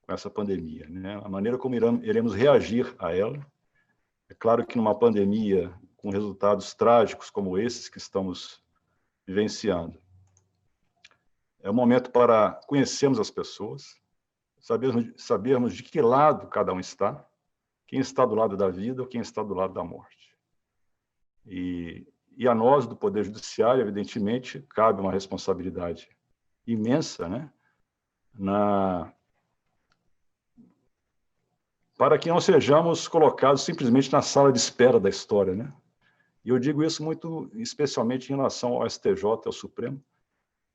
essa pandemia, né? A maneira como iremos reagir a ela. É claro que numa pandemia com resultados trágicos como esses que estamos vivenciando, é o momento para conhecermos as pessoas, sabermos de que lado cada um está, quem está do lado da vida ou quem está do lado da morte. E a nós, do Poder Judiciário, evidentemente, cabe uma responsabilidade imensa, né? Para que não sejamos colocados simplesmente na sala de espera da história, né? E eu digo isso muito especialmente em relação ao STJ, ao Supremo,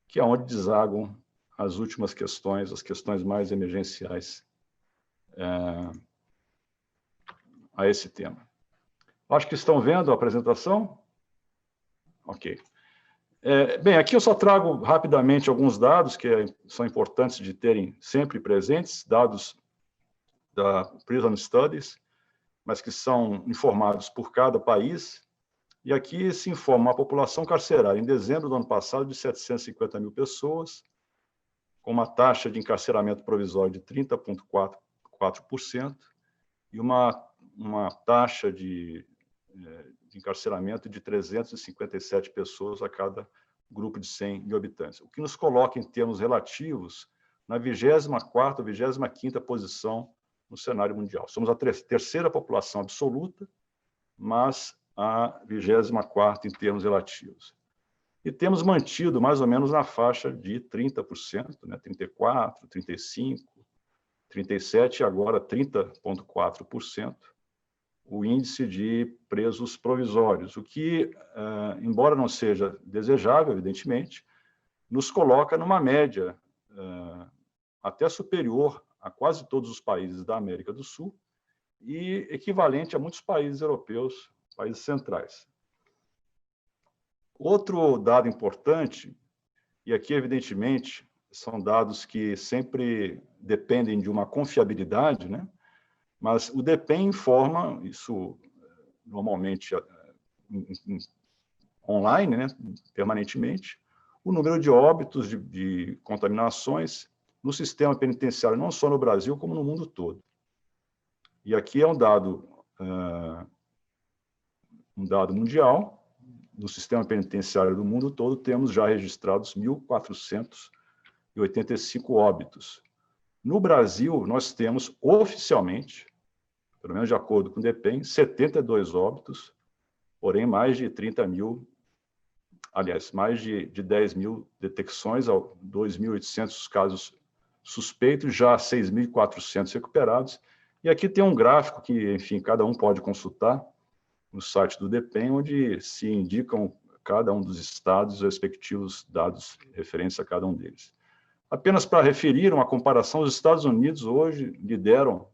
que é onde desagam as últimas questões, as questões mais emergenciais a esse tema. Acho que estão vendo a apresentação? Ok. Bem, aqui eu só trago rapidamente alguns dados que são importantes de terem sempre presentes, dados da Prison Studies, mas que são informados por cada país. E aqui se informa a população carcerária em dezembro do ano passado de 750 mil pessoas, com uma taxa de encarceramento provisório de 30,4% e uma taxa de encarceramento de 357 pessoas a cada grupo de 100 mil habitantes, o que nos coloca em termos relativos na 24ª ou 25ª posição no cenário mundial. Somos a terceira população absoluta, mas a 24ª em termos relativos. E temos mantido mais ou menos na faixa de 30%, né? 34%, 35%, 37% e agora 30,4%, o índice de presos provisórios, o que, embora não seja desejável, evidentemente, nos coloca numa média até superior a quase todos os países da América do Sul e equivalente a muitos países europeus, países centrais. Outro dado importante, e aqui, evidentemente, são dados que sempre dependem de uma confiabilidade, né? Mas o DEPEN informa, isso normalmente online, né? Permanentemente, o número de óbitos de contaminações no sistema penitenciário, não só no Brasil, como no mundo todo. E aqui é um dado mundial. No sistema penitenciário do mundo todo, temos já registrados 1.485 óbitos. No Brasil, nós temos oficialmente, pelo menos de acordo com o DEPEN, 72 óbitos, porém mais de 30 mil, aliás, mais de 10 mil detecções, 2.800 casos suspeitos, já 6.400 recuperados. E aqui tem um gráfico que, enfim, cada um pode consultar no site do DEPEN, onde se indicam cada um dos estados, os respectivos dados referentes a cada um deles. Apenas para referir uma comparação, os Estados Unidos hoje lideram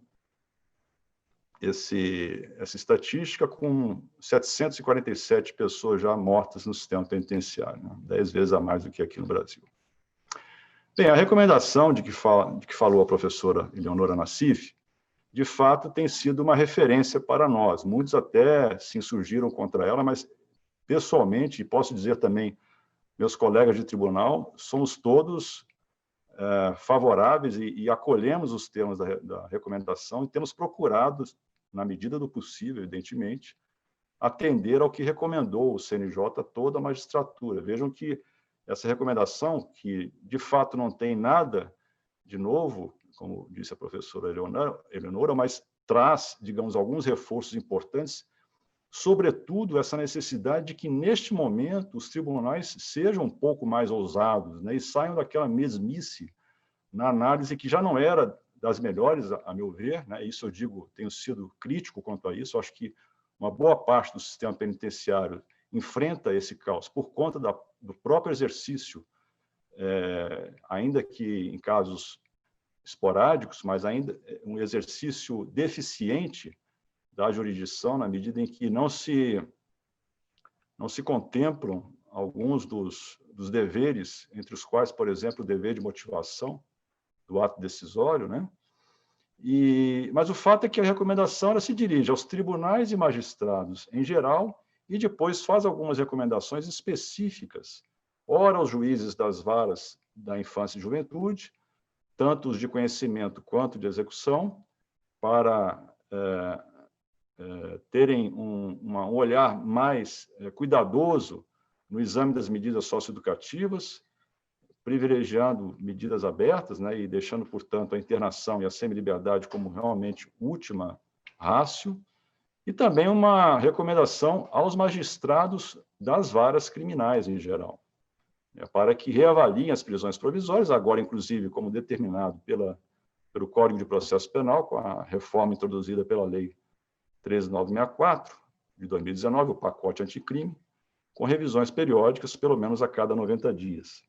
essa estatística com 747 pessoas já mortas no sistema penitenciário, né? 10 vezes a mais do que aqui no Brasil. Bem, a recomendação de que falou a professora Eleonora Nassif, de fato, tem sido uma referência para nós. Muitos até se insurgiram contra ela, mas, pessoalmente, e posso dizer também, meus colegas de tribunal, somos todos favoráveis e acolhemos os termos da recomendação e temos procurado, na medida do possível, evidentemente, atender ao que recomendou o CNJ, toda a magistratura. Vejam que essa recomendação, que de fato não tem nada de novo, como disse a professora Eleonora, mas traz, digamos, alguns reforços importantes, sobretudo essa necessidade de que, neste momento, os tribunais sejam um pouco mais ousados, né, e saiam daquela mesmice na análise que já não era das melhores, a meu ver, né, isso eu digo, tenho sido crítico quanto a isso, acho que uma boa parte do sistema penitenciário enfrenta esse caos por conta do próprio exercício, ainda que em casos esporádicos, mas ainda um exercício deficiente da jurisdição, na medida em que não se contemplam alguns dos deveres, entre os quais, por exemplo, o dever de motivação do ato decisório, né? Mas o fato é que a recomendação ela se dirige aos tribunais e magistrados em geral e depois faz algumas recomendações específicas, ora aos juízes das varas da infância e juventude, tanto os de conhecimento quanto de execução, para terem um olhar mais cuidadoso no exame das medidas socioeducativas, privilegiando medidas abertas, né, e deixando, portanto, a internação e a semi-liberdade como realmente última ratio, e também uma recomendação aos magistrados das varas criminais em geral, para que reavaliem as prisões provisórias, agora, inclusive, como determinado pelo Código de Processo Penal, com a reforma introduzida pela Lei 13.964, de 2019, o pacote anticrime, com revisões periódicas, pelo menos a cada 90 dias.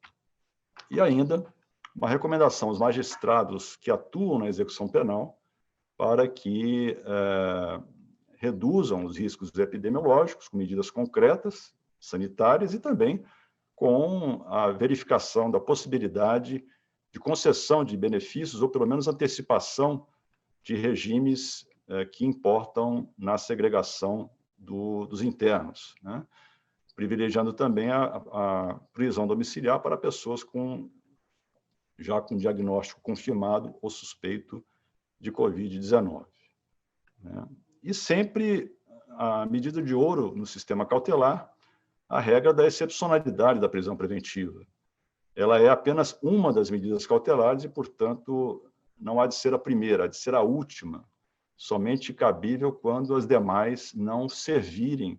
E ainda, uma recomendação aos magistrados que atuam na execução penal para que reduzam os riscos epidemiológicos com medidas concretas, sanitárias, e também com a verificação da possibilidade de concessão de benefícios ou, pelo menos, antecipação de regimes que importam na segregação dos internos, né? Privilegiando também a prisão domiciliar para pessoas já com diagnóstico confirmado ou suspeito de Covid-19. Né? E sempre a medida de ouro no sistema cautelar, a regra da excepcionalidade da prisão preventiva. Ela é apenas uma das medidas cautelares e, portanto, não há de ser a primeira, há de ser a última, somente cabível quando as demais não servirem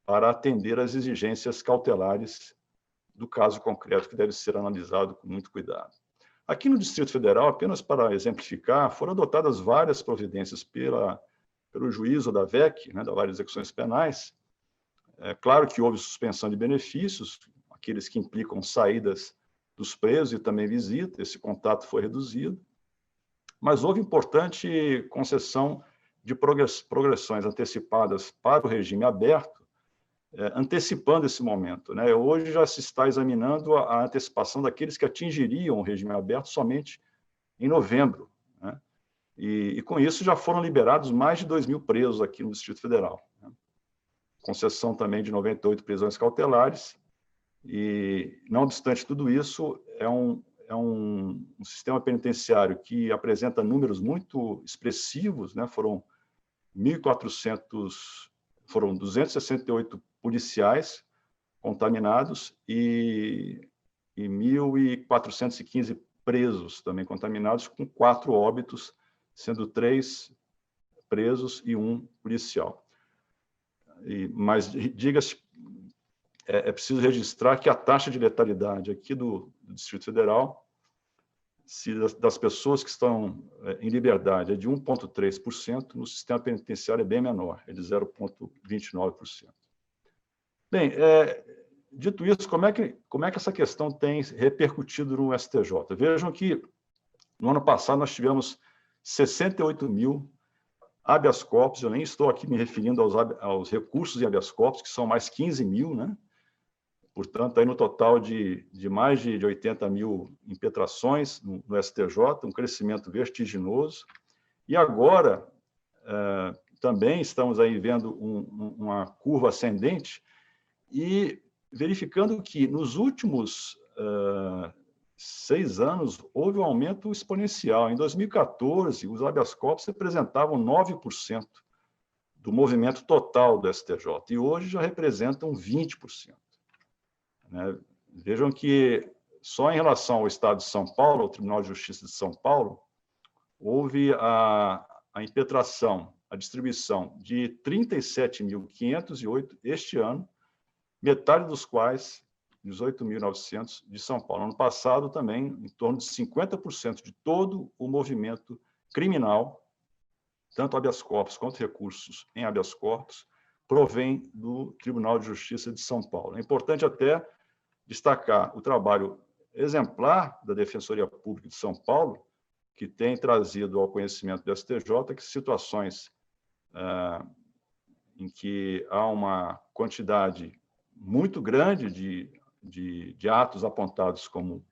para atender às exigências cautelares do caso concreto, que deve ser analisado com muito cuidado. Aqui no Distrito Federal, apenas para exemplificar, foram adotadas várias providências pelo juízo da VEC, né, da Vara de Execuções Penais. É claro que houve suspensão de benefícios, aqueles que implicam saídas dos presos e também visita, esse contato foi reduzido, mas houve importante concessão de progressões antecipadas para o regime aberto, antecipando esse momento, né? Hoje já se está examinando a antecipação daqueles que atingiriam o regime aberto somente em novembro, né? E com isso já foram liberados mais de 2.000 presos aqui no Distrito Federal, né? Concessão também de 98 prisões cautelares, e, não obstante tudo isso, é um sistema penitenciário que apresenta números muito expressivos, né? Foram 268 policiais contaminados e 1.415 presos também contaminados, com 4 óbitos, sendo 3 presos e 1 policial. Mas, diga-se, é preciso registrar que a taxa de letalidade aqui do Distrito Federal, das pessoas que estão em liberdade, é de 1,3%, no sistema penitenciário é bem menor, é de 0,29%. Bem, dito isso, como é que essa questão tem repercutido no STJ? Vejam que, no ano passado, nós tivemos 68.000 habeas corpus, eu nem estou aqui me referindo aos recursos em habeas corpus, que são mais 15.000, né? Portanto, aí no total de mais de 80.000 impetrações no STJ, um crescimento vertiginoso. E agora, também estamos aí vendo uma curva ascendente e verificando que nos últimos 6 anos houve um aumento exponencial. Em 2014, os habeas corpus representavam 9% do movimento total do STJ, e hoje já representam 20%. Né? Vejam que só em relação ao Estado de São Paulo, ao Tribunal de Justiça de São Paulo, houve a impetração, a distribuição de 37.508 este ano, metade dos quais, 18.900, de São Paulo. Ano passado, também, em torno de 50% de todo o movimento criminal, tanto habeas corpus quanto recursos em habeas corpus, provém do Tribunal de Justiça de São Paulo. É importante até destacar o trabalho exemplar da Defensoria Pública de São Paulo, que tem trazido ao conhecimento do STJ que situações em que há uma quantidade muito grande de atos apontados como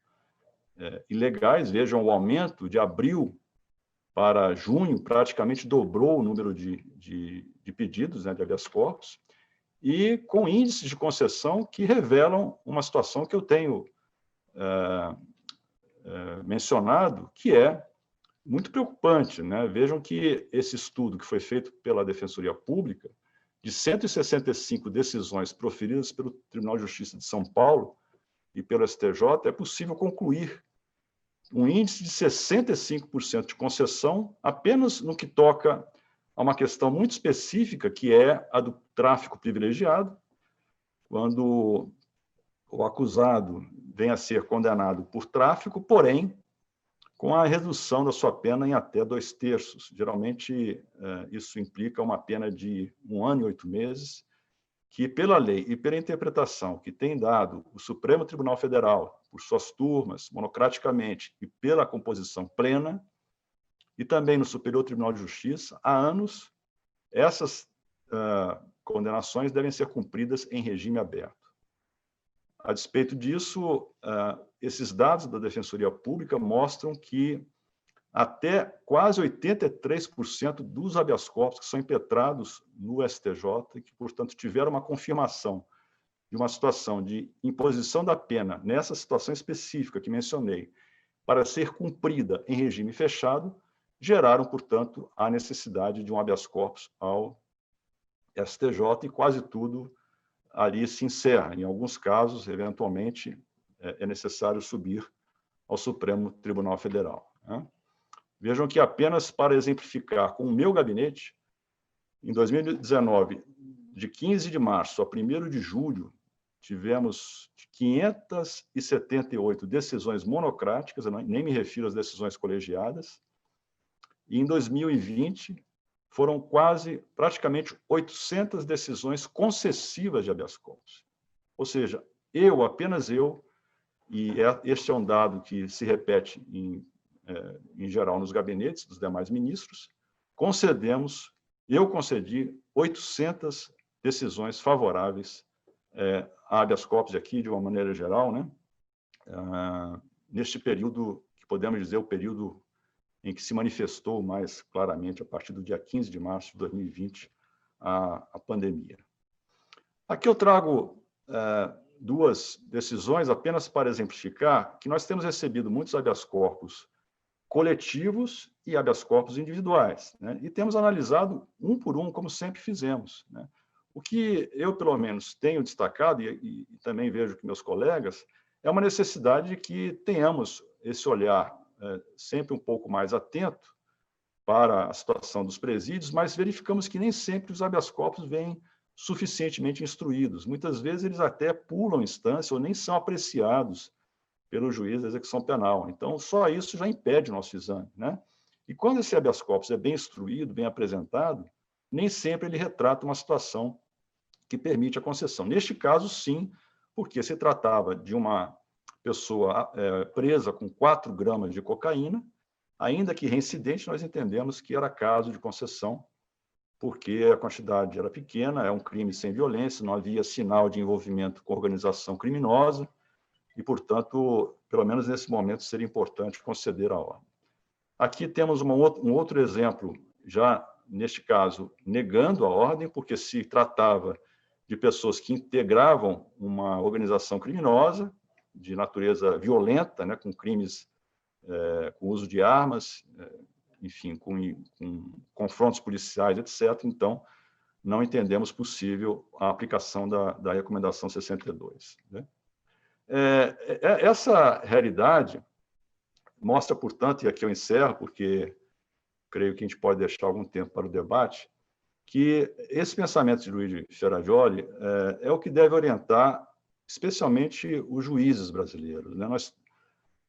ilegais. Vejam o aumento de abril para junho, praticamente dobrou o número de pedidos, né, de habeas corpus, e com índices de concessão que revelam uma situação que eu tenho mencionado, que é muito preocupante, né? Vejam que esse estudo que foi feito pela Defensoria Pública, de 165 decisões proferidas pelo Tribunal de Justiça de São Paulo e pelo STJ, é possível concluir um índice de 65% de concessão apenas no que toca a uma questão muito específica, que é a do tráfico privilegiado, quando o acusado vem a ser condenado por tráfico, porém, com a redução da sua pena em até 2/3. Geralmente, isso implica uma pena de 1 ano e 8 meses, que, pela lei e pela interpretação que tem dado o Supremo Tribunal Federal, por suas turmas, monocraticamente, e pela composição plena, e também no Superior Tribunal de Justiça, há anos, essas condenações devem ser cumpridas em regime aberto. A despeito disso, esses dados da Defensoria Pública mostram que até quase 83% dos habeas corpus que são impetrados no STJ e que, portanto, tiveram uma confirmação de uma situação de imposição da pena, nessa situação específica que mencionei, para ser cumprida em regime fechado, geraram, portanto, a necessidade de um habeas corpus ao STJ e quase tudo ali se encerra. Em alguns casos, eventualmente, é necessário subir ao Supremo Tribunal Federal, né? Vejam que apenas para exemplificar com o meu gabinete, em 2019, de 15 de março a 1º de julho, tivemos 578 decisões monocráticas, eu nem me refiro às decisões colegiadas, e em 2020 foram praticamente 800 decisões concessivas de habeas corpus. Ou seja, apenas eu, e este é um dado que se repete em geral nos gabinetes dos demais ministros, eu concedi 800 decisões favoráveis a habeas corpus aqui, de uma maneira geral, né? Neste período, que podemos dizer o período em que se manifestou mais claramente, a partir do dia 15 de março de 2020, a pandemia. Aqui eu trago 2 decisões, apenas para exemplificar, que nós temos recebido muitos habeas corpus coletivos e habeas corpus individuais, né? E temos analisado um por um, como sempre fizemos, né? O que eu, pelo menos, tenho destacado, e também vejo que meus colegas, é uma necessidade de que tenhamos esse olhar sempre um pouco mais atento para a situação dos presídios, mas verificamos que nem sempre os habeas corpus vêm suficientemente instruídos. Muitas vezes eles até pulam instância ou nem são apreciados pelo juiz da execução penal. Então, só isso já impede o nosso exame, né? E quando esse habeas corpus é bem instruído, bem apresentado, nem sempre ele retrata uma situação que permite a concessão. Neste caso, sim, porque se tratava de uma pessoa presa com 4 gramas de cocaína, ainda que reincidente, nós entendemos que era caso de concessão, porque a quantidade era pequena, é um crime sem violência, não havia sinal de envolvimento com organização criminosa, e, portanto, pelo menos nesse momento, seria importante conceder a ordem. Aqui temos um outro exemplo, já neste caso, negando a ordem, porque se tratava de pessoas que integravam uma organização criminosa, de natureza violenta, né, com crimes, com uso de armas, enfim, com confrontos policiais, etc. Então, não entendemos possível a aplicação da recomendação 62, né? Essa realidade mostra, portanto, e aqui eu encerro, porque creio que a gente pode deixar algum tempo para o debate, que esse pensamento de Luigi Ferrajoli é o que deve orientar, especialmente os juízes brasileiros, né? Nós,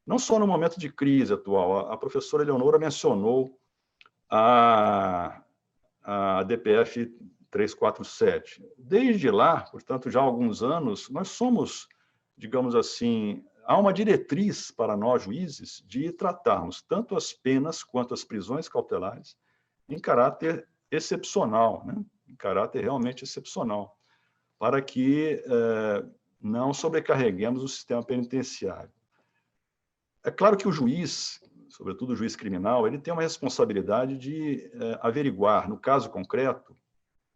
não só no momento de crise atual, a professora Eleonora mencionou a DPF 347. Desde lá, portanto, já há alguns anos, nós somos, digamos assim, há uma diretriz para nós, juízes, de tratarmos tanto as penas quanto as prisões cautelares em caráter excepcional, né? Em caráter realmente excepcional, para que não sobrecarreguemos o sistema penitenciário. É claro que o juiz, sobretudo o juiz criminal, ele tem uma responsabilidade de averiguar, no caso concreto,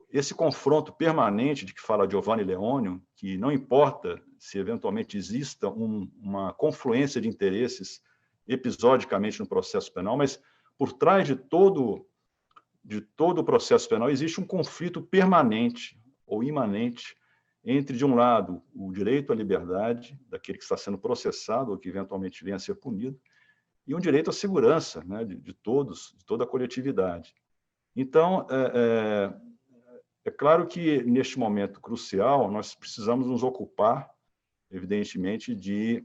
esse confronto permanente de que fala Giovanni Leônio, que não importa se eventualmente exista uma confluência de interesses episodicamente no processo penal, mas por trás de todo o processo penal existe um conflito permanente ou imanente entre, de um lado, o direito à liberdade daquele que está sendo processado ou que eventualmente venha a ser punido, e um direito à segurança, né, de todos, de toda a coletividade. Então, é claro que, neste momento crucial, nós precisamos nos ocupar, evidentemente, de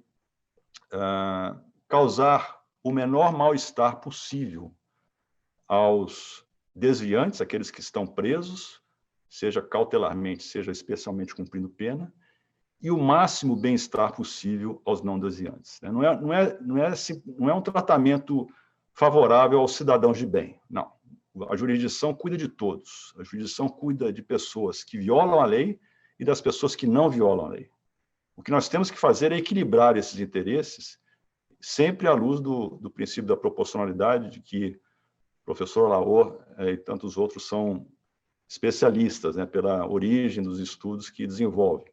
causar o menor mal-estar possível aos desviantes, aqueles que estão presos, seja cautelarmente, seja especialmente cumprindo pena, e o máximo bem-estar possível aos não desviantes. Não é um tratamento favorável aos cidadãos de bem, não. A jurisdição cuida de todos. A jurisdição cuida de pessoas que violam a lei e das pessoas que não violam a lei. O que nós temos que fazer é equilibrar esses interesses, sempre à luz do princípio da proporcionalidade, de que o professor Laor e tantos outros são especialistas, né, pela origem dos estudos que desenvolvem.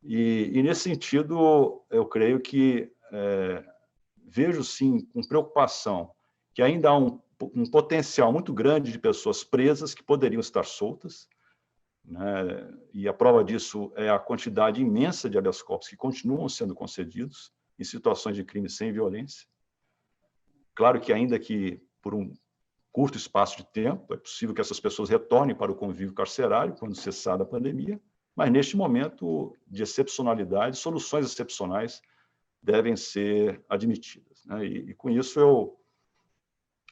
E nesse sentido, eu creio que vejo, sim, com preocupação, que ainda há um potencial muito grande de pessoas presas que poderiam estar soltas, né? E a prova disso é a quantidade imensa de habeas corpus que continuam sendo concedidos em situações de crime sem violência. Claro que, ainda que por um curto espaço de tempo, é possível que essas pessoas retornem para o convívio carcerário quando cessar a pandemia, mas, neste momento de excepcionalidade, soluções excepcionais devem ser admitidas, né? E com isso,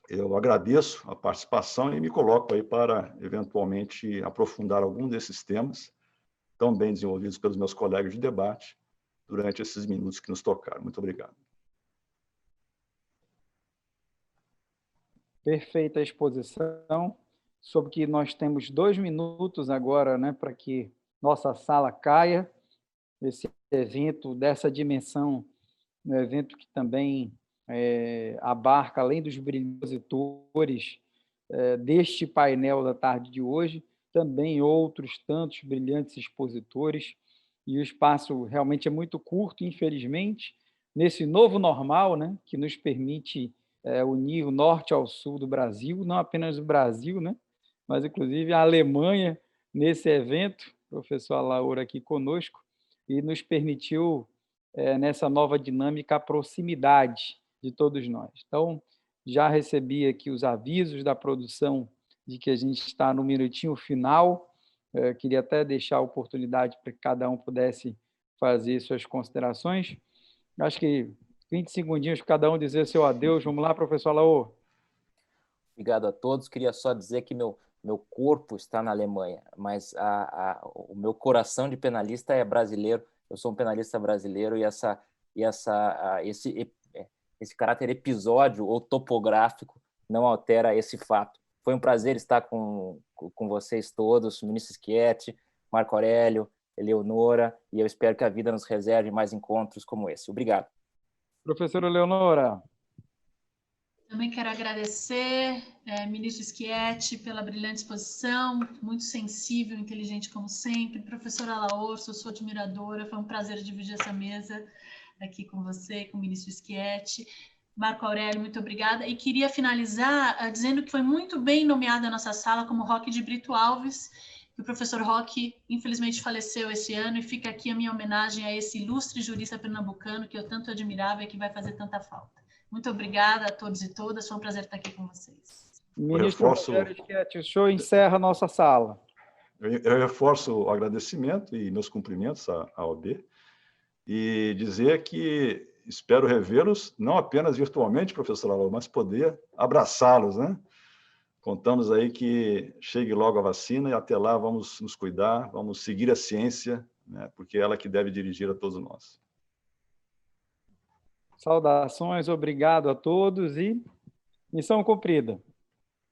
eu agradeço a participação e me coloco aí para, eventualmente, aprofundar algum desses temas tão bem desenvolvidos pelos meus colegas de debate durante esses minutos que nos tocaram. Muito obrigado. Perfeita a exposição. Soube que nós temos 2 minutos agora, né, para que nossa sala caia. Esse evento dessa dimensão, um evento que também abarca, além dos brilhantes deste painel da tarde de hoje, também outros tantos brilhantes expositores, e o espaço realmente é muito curto, infelizmente, nesse novo normal, né, que nos permite unir o norte ao sul do Brasil, não apenas o Brasil, né, mas inclusive a Alemanha nesse evento, o professor Laor aqui conosco, e nos permitiu, nessa nova dinâmica, a proximidade de todos nós. Então, já recebi aqui os avisos da produção de que a gente está no minutinho final. Queria até deixar a oportunidade para que cada um pudesse fazer suas considerações. Acho que 20 segundinhos para cada um dizer seu adeus. Vamos lá, professor Laor. Obrigado a todos. Queria só dizer que meu corpo está na Alemanha, mas o meu coração de penalista é brasileiro. Eu sou um penalista brasileiro, e esse caráter episódio ou topográfico não altera esse fato. Foi um prazer estar com vocês todos, ministro Schietti, Marco Aurélio, Eleonora, e eu espero que a vida nos reserve mais encontros como esse. Obrigado. Professora Eleonora. Também quero agradecer, ministro Schietti, pela brilhante exposição, muito sensível, inteligente como sempre. Professora Laor, sou sua admiradora, foi um prazer dividir essa mesa aqui com você, com o ministro Schietti. Marco Aurélio, muito obrigada. E queria finalizar dizendo que foi muito bem nomeada a nossa sala como Roque de Brito Alves, que o professor Roque, infelizmente, faleceu esse ano, e fica aqui a minha homenagem a esse ilustre jurista pernambucano que eu tanto admirava e que vai fazer tanta falta. Muito obrigada a todos e todas, foi um prazer estar aqui com vocês. Ministro Rogério Schietti, o senhor encerra a nossa sala. Eu reforço o agradecimento e meus cumprimentos à OAB, e dizer que espero revê-los, não apenas virtualmente, professor Laor, mas poder abraçá-los, né? Contamos aí que chegue logo a vacina, e até lá vamos nos cuidar, vamos seguir a ciência, né? Porque é ela que deve dirigir a todos nós. Saudações, obrigado a todos e missão cumprida.